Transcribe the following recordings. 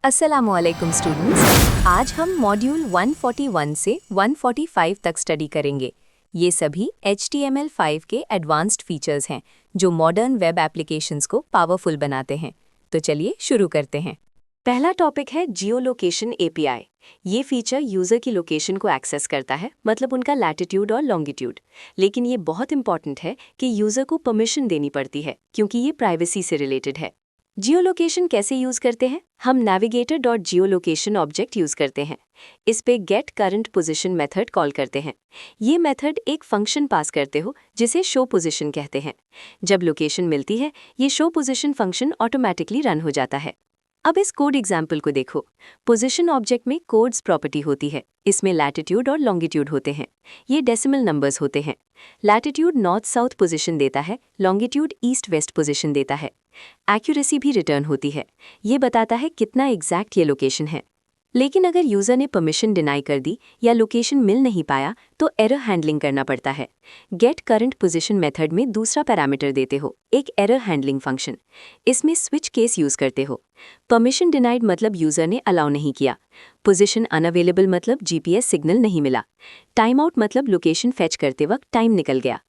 अस्सलामुअलैकुम स्टूडेंट्स, आज हम मॉड्यूल 141 से 145 तक स्टडी करेंगे। ये सभी HTML5 के एडवांस्ड फीचर्स हैं जो मॉडर्न वेब एप्लीकेशंस को पावरफुल बनाते हैं। तो चलिए शुरू करते हैं। पहला टॉपिक है जियो लोकेशन API। ये फीचर यूज़र की लोकेशन को एक्सेस करता है, मतलब उनका लैटिट्यूड और लॉन्गिट्यूड। लेकिन ये बहुत इंपॉर्टेंट है कि यूज़र को परमिशन देनी पड़ती है क्योंकि ये प्राइवेसी से रिलेटेड है। जियो लोकेशन कैसे यूज़ करते हैं? हम navigator dot geolocation object use करते हैं। इस पे get current position method call करते हैं। ये मेथड एक फंक्शन पास करते हो जिसे शो पोजीशन कहते हैं। जब लोकेशन मिलती है, ये show position function automatically run हो जाता है। अब इस कोड एग्जाम्पल को देखो। पोजीशन ऑब्जेक्ट में कोड्स प्रॉपर्टी होती है। इसमें लैटिट्यूड और लॉन्गिट्यूड होते हैं। ये डेसिमल नंबर्स होते हैं। लैटिट्यूड नॉर्थ साउथ पोजीशन देता है, लॉन्गिट्यूड ईस्ट वेस्ट पोजीशन देता है। एक्यूरेसी भी रिटर्न होती है। ये बताता है कितना एग्जैक्ट ये लोकेशन है। लेकिन अगर यूज़र ने परमिशन डिनाई कर दी या लोकेशन मिल नहीं पाया तो एरर हैंडलिंग करना पड़ता है। गेट करंट पोजीशन मेथड में दूसरा पैरामीटर देते हो, एक एरर हैंडलिंग फंक्शन। इसमें स्विच केस यूज़ करते हो। परमिशन डिनाइड मतलब यूज़र ने अलाउ नहीं किया। पोजीशन अनअवेलेबल मतलब GPS सिग्नल नहीं मिला। टाइम आउट मतलब लोकेशन फेच करते वक्त टाइम निकल गया।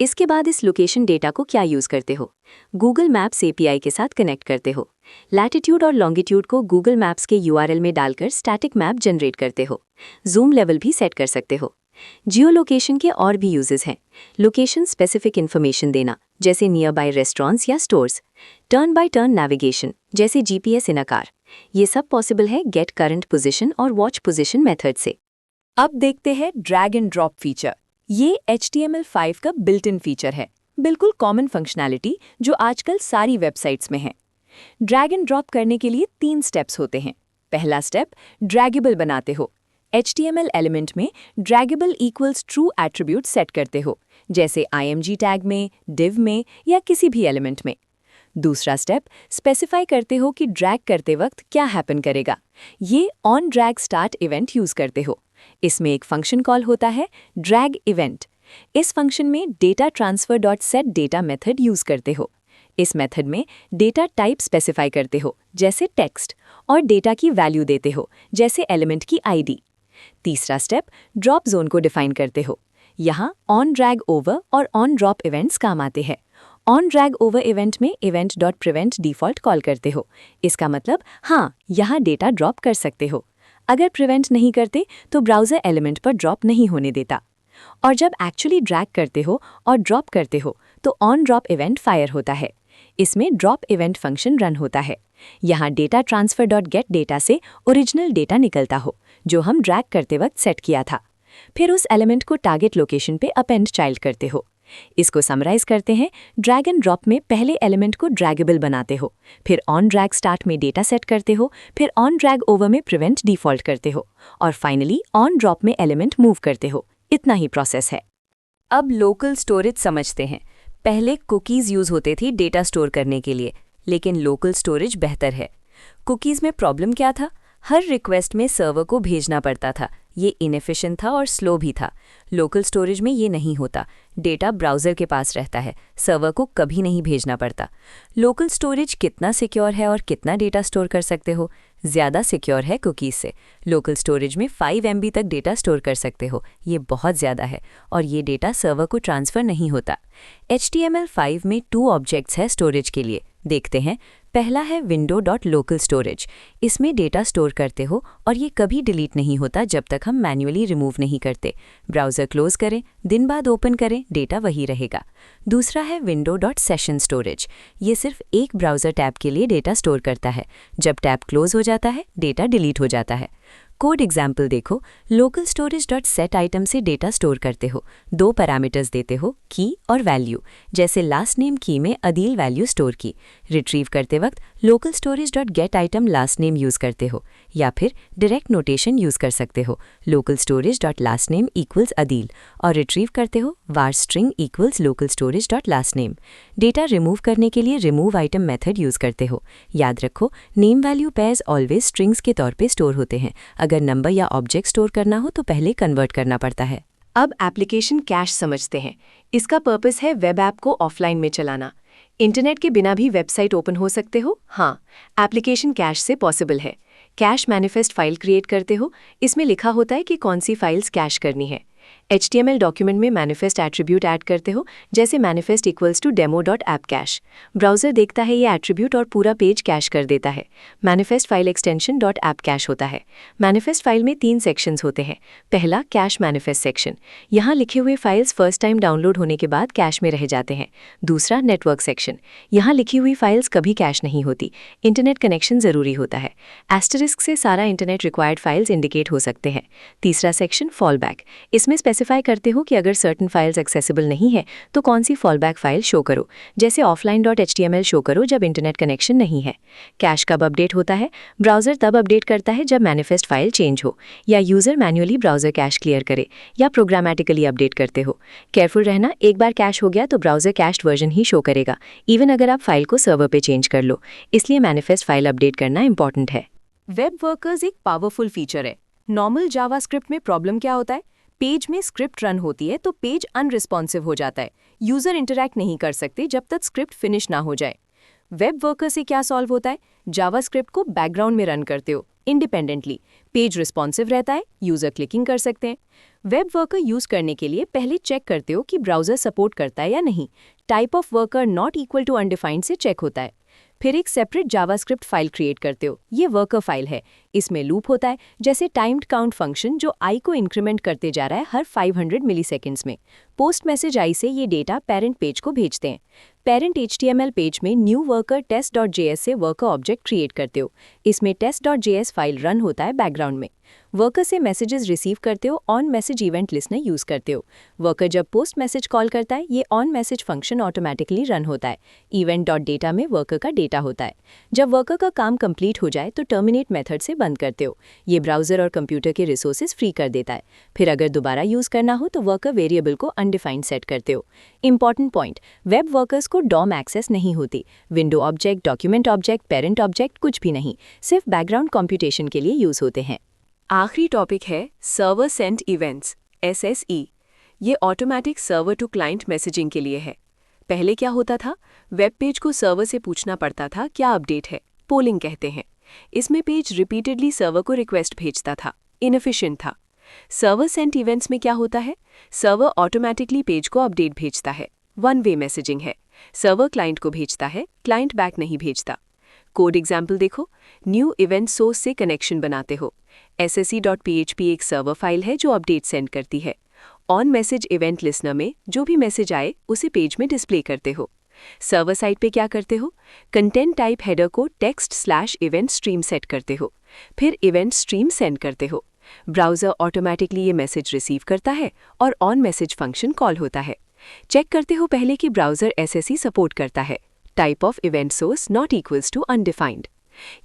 इसके बाद इस लोकेशन डेटा को क्या यूज़ करते हो? गूगल मैप्स API के साथ कनेक्ट करते हो। लैटिट्यूड और लॉन्गिट्यूड को गूगल मैप्स के URL में डालकर स्टैटिक मैप जनरेट करते हो। जूम लेवल भी सेट कर सकते हो। जियो लोकेशन के और भी यूजेस हैं। लोकेशन स्पेसिफिक इन्फॉर्मेशन देना, जैसे नियर बाय रेस्टोरेंट्स या stores. Turn by turn navigation, जैसे GPS इन अ कार। ये सब पॉसिबल है गेट करंट पोजीशन और वॉच पोजीशन मेथड से। अब देखते हैं ड्रैग एंड ड्रॉप फीचर। ये HTML5 का बिल्ट इन फीचर है, बिल्कुल कॉमन फंक्शनैलिटी जो आजकल सारी वेबसाइट्स में है। ड्रैग एंड ड्रॉप करने के लिए 3 स्टेप्स होते हैं। पहला स्टेप, ड्रैगेबल बनाते हो। HTML एलिमेंट में draggable equals true attribute set करते हो, जैसे IMG टैग में, div में या किसी भी एलिमेंट में। दूसरा स्टेप, स्पेसिफाई करते हो कि ड्रैग करते वक्त क्या हैपन करेगा। ये on drag start event use करते हो। इसमें एक फंक्शन कॉल होता है ड्रैग इवेंट। इस फंक्शन में data transfer dot set data method use करते हो। इस मेथड में डेटा टाइप स्पेसिफाई करते हो, जैसे टेक्स्ट, और डेटा की वैल्यू देते हो, जैसे एलिमेंट की ID। तीसरा स्टेप, ड्रॉप जोन को डिफाइन करते हो। यहाँ ऑन ड्रैग ओवर और ऑन ड्रॉप इवेंट्स काम आते हैं। ऑन ड्रैग ओवर इवेंट में event dot prevent default call करते हो। इसका मतलब हाँ, यहाँ डेटा ड्रॉप कर सकते हो। अगर प्रिवेंट नहीं करते तो ब्राउज़र एलिमेंट पर ड्रॉप नहीं होने देता। और जब एक्चुअली ड्रैग करते हो और ड्रॉप करते हो तो ऑन ड्रॉप इवेंट फायर होता है। इसमें ड्रॉप इवेंट फंक्शन रन होता है। यहाँ data transfer dot gate data से ओरिजिनल डेटा निकलता हो जो हम ड्रैग करते वक्त सेट किया था। फिर उस एलिमेंट को टारगेट लोकेशन पे अपेंड चाइल्ड करते हो। इसको समराइज करते हैं, ड्रैग एंड ड्रॉप में पहले एलिमेंट को ड्रैगेबल बनाते हो, फिर ऑन ड्रैग स्टार्ट में डेटा सेट करते हो, फिर ऑन ड्रैग ओवर में प्रिवेंट डिफॉल्ट करते हो, और फाइनली ऑन ड्रॉप में एलिमेंट मूव करते हो। इतना ही प्रोसेस है। अब लोकल स्टोरेज समझते हैं। पहले कुकीज़ यूज़ होते थी डेटा स्टोर करने के लिए, लेकिन लोकल स्टोरेज बेहतर है। कुकीज़ में प्रॉब्लम क्या था? हर रिक्वेस्ट में सर्वर को भेजना पड़ता था। ये इनएफिशिएंट था और स्लो भी था। लोकल स्टोरेज में ये नहीं होता। डेटा ब्राउज़र के पास रहता है, सर्वर को कभी नहीं भेजना पड़ता। लोकल स्टोरेज कितना सिक्योर है और कितना डेटा स्टोर कर सकते हो? ज़्यादा सिक्योर है कुकीज़ से। लोकल स्टोरेज में 5 MB तक डेटा स्टोर कर सकते हो। ये बहुत ज़्यादा है और ये डेटा सर्वर को ट्रांसफ़र नहीं होता। HTML5 में 2 ऑब्जेक्ट्स है स्टोरेज के लिए। देखते हैं। पहला है विंडो डॉट लोकल स्टोरेज। इसमें डेटा स्टोर करते हो और ये कभी डिलीट नहीं होता जब तक हम मैन्युअली रिमूव नहीं करते। ब्राउज़र क्लोज करें, दिन बाद ओपन करें, डेटा वही रहेगा। दूसरा है विंडो डॉट सेशन स्टोरेज। ये सिर्फ एक ब्राउज़र टैब के लिए डेटा स्टोर करता है। जब टैब क्लोज हो जाता है, डेटा डिलीट हो जाता है। कोड एग्जाम्पल देखो। Local storage dot set item से डेटा स्टोर करते हो। 2 पैरामीटर्स देते हो, की और वैल्यू। जैसे लास्ट नेम की में अदील वैल्यू स्टोर की। रिट्रीव करते वक्त local storage dot gate item last name use करते हो, या फिर डायरेक्ट नोटेशन यूज़ कर सकते हो, local storage dot last name equals Adeel, और रिट्रीव करते हो var string equals local storage dot last name. Data remove करने के लिए रिमूव आइटम मेथड यूज़ करते हो। याद रखो, name value pairs always strings के तौर पे स्टोर होते हैं। अगर नंबर या ऑब्जेक्ट स्टोर करना हो तो पहले कन्वर्ट करना पड़ता है। अब एप्लीकेशन कैश समझते हैं। इसका पर्पस है वेब ऐप को ऑफलाइन में चलाना। इंटरनेट के बिना भी वेबसाइट ओपन हो सकते हो? हाँ, एप्लीकेशन कैश से पॉसिबल है। कैश मैनिफेस्ट फाइल क्रिएट करते हो, इसमें लिखा होता है कि कौन सी फाइल्स कैश करनी है। HTML डॉक्यूमेंट में मैनिफेस्ट एट्रीब्यूट ऐड करते हो, जैसे manifest equals to demo.appcache। Browser देखता है ये एट्रीब्यूट और पूरा पेज कैश कर देता है। मैनिफेस्ट फाइल एक्सटेंशन .appcache होता है। मैनिफेस्ट फाइल में 3 सेक्शंस होते हैं। पहला कैश मैनिफेस्ट सेक्शन, यहाँ लिखे हुए फाइल्स फर्स्ट टाइम डाउनलोड होने के बाद कैश में रह जाते हैं। दूसरा नेटवर्क सेक्शन, यहाँ लिखी हुई फाइल्स कभी कैश नहीं होती, इंटरनेट कनेक्शन ज़रूरी होता है। एस्टरिस्क से सारा इंटरनेट रिक्वायर्ड फाइल्स इंडिकेट हो सकते हैं। तीसरा सेक्शन फॉल बैक, इसमें स्पेसिफाई करते हो कि अगर सर्टन फाइल्स एक्सेसिबल नहीं है तो कौन सी फॉलबैक फाइल शो करो, जैसे offline.html शो करो जब इंटरनेट कनेक्शन नहीं है। कैश कब अपडेट होता है? ब्राउज़र तब अपडेट करता है जब मैनिफेस्ट फाइल चेंज हो, या user manually browser cash clear करे, या प्रोग्रामेटिकली अपडेट करते हो। केयरफुल रहना, एक बार कैश हो गया तो ब्राउज़र कैश्ड वर्जन ही शो करेगा, इवन अगर आप फाइल को सर्वर पे चेंज कर लो। इसलिए मैनिफेस्ट फाइल अपडेट करना इंपॉर्टेंट है। वेब वर्कर्स एक पावरफुल फीचर है। नॉर्मल जावास्क्रिप्ट में प्रॉब्लम क्या होता है? पेज में स्क्रिप्ट रन होती है तो पेज अनरिस्पॉन्सिव हो जाता है, यूजर इंटरैक्ट नहीं कर सकते जब तक स्क्रिप्ट फिनिश ना हो जाए। वेब वर्कर से क्या सॉल्व होता है? जावास्क्रिप्ट को बैकग्राउंड में रन करते हो इंडिपेंडेंटली, पेज रिस्पॉन्सिव रहता है, यूजर क्लिकिंग कर सकते हैं। वेब वर्कर यूज करने के लिए पहले चेक करते हो कि ब्राउजर सपोर्ट करता है या नहीं। Type of worker not equal to undefined से चेक होता है। फिर एक सेपरेट जावास्क्रिप्ट फाइल क्रिएट करते हो, ये वर्कर फाइल है। इसमें लूप होता है, जैसे टाइम्ड काउंट फंक्शन जो आई को इंक्रीमेंट करते जा रहा है हर 500 मिलीसेकेंड्स में। पोस्ट मैसेज आई से ये डेटा पेरेंट पेज को भेजते हैं। पेरेंट HTML पेज में न्यू वर्कर test.js से वर्कर ऑब्जेक्ट क्रिएट करते हो। इसमें test.js फाइल रन होता है बैकग्राउंड में। वर्कर से मैसेजेस रिसीव करते हो, on message event listener use करते हो। वर्कर जब पोस्ट मैसेज कॉल करता है, ये on message function automatically run होता है। इवेंट.data में वर्कर का डेटा होता है। जब वर्कर का काम कंप्लीट हो जाए तो टर्मिनेट मेथड से बंद करते हो। ये ब्राउजर और कंप्यूटर के रिसोर्सेज फ्री कर देता है। फिर अगर दोबारा यूज करना हो तो वर्कर वेरिएबल को अनडिफाइंड सेट करते हो। इंपॉर्टेंट पॉइंट, वेब वर्कर्स को DOM एक्सेस नहीं होती। Window object, document object, parent object कुछ भी नहीं, सिर्फ बैकग्राउंड कंप्यूटेशन के लिए यूज होते हैं। आखिरी टॉपिक है सर्वर सेंट इवेंट्स SSE। ये automatic server to client messaging के लिए है। पहले क्या होता था? वेब पेज को सर्वर से पूछना पड़ता था क्या अपडेट है, पोलिंग कहते हैं। इसमें पेज रिपीटेडली सर्वर को रिक्वेस्ट भेजता था, इनएफिशिएंट था। सर्वर सेंट इवेंट्स में क्या होता है? सर्वर ऑटोमेटिकली पेज को अपडेट भेजता है, वन वे मैसेजिंग है। सर्वर क्लाइंट को भेजता है, क्लाइंट बैक नहीं भेजता। कोड एग्जाम्पल देखो, न्यू इवेंट सोर्स से कनेक्शन बनाते हो। SSE.php एक सर्वर फाइल है जो अपडेट सेंड करती है। ऑन मैसेज इवेंट लिस्नर में जो भी मैसेज आए उसे पेज में डिस्प्ले करते हो। सर्वर साइड पे क्या करते हो? कंटेंट टाइप हेडर को text/event stream सेट करते हो, फिर इवेंट स्ट्रीम सेंड करते हो। ब्राउज़र ऑटोमेटिकली ये मैसेज रिसीव करता है और ऑन मैसेज फंक्शन कॉल होता है। चेक करते हो पहले कि ब्राउज़र SSE सपोर्ट करता है। Type of event source not equals to undefined.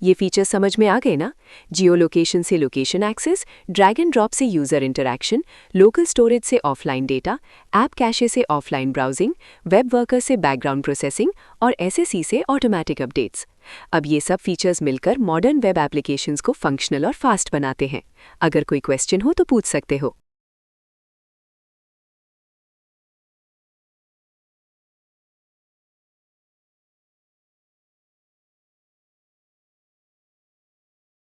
ये फीचर समझ में आ गए ना? जियो लोकेशन से location access, drag and drop से यूजर इंटरैक्शन, लोकल स्टोरेज से ऑफलाइन डेटा, ऐप कैशे से ऑफलाइन ब्राउजिंग, वेब वर्कर से बैकग्राउंड प्रोसेसिंग और SSE से ऑटोमेटिक अपडेट्स। अब ये सब फीचर्स मिलकर मॉडर्न वेब एप्लीकेशंस को फंक्शनल और फास्ट बनाते हैं। अगर कोई क्वेश्चन हो तो पूछ सकते हो।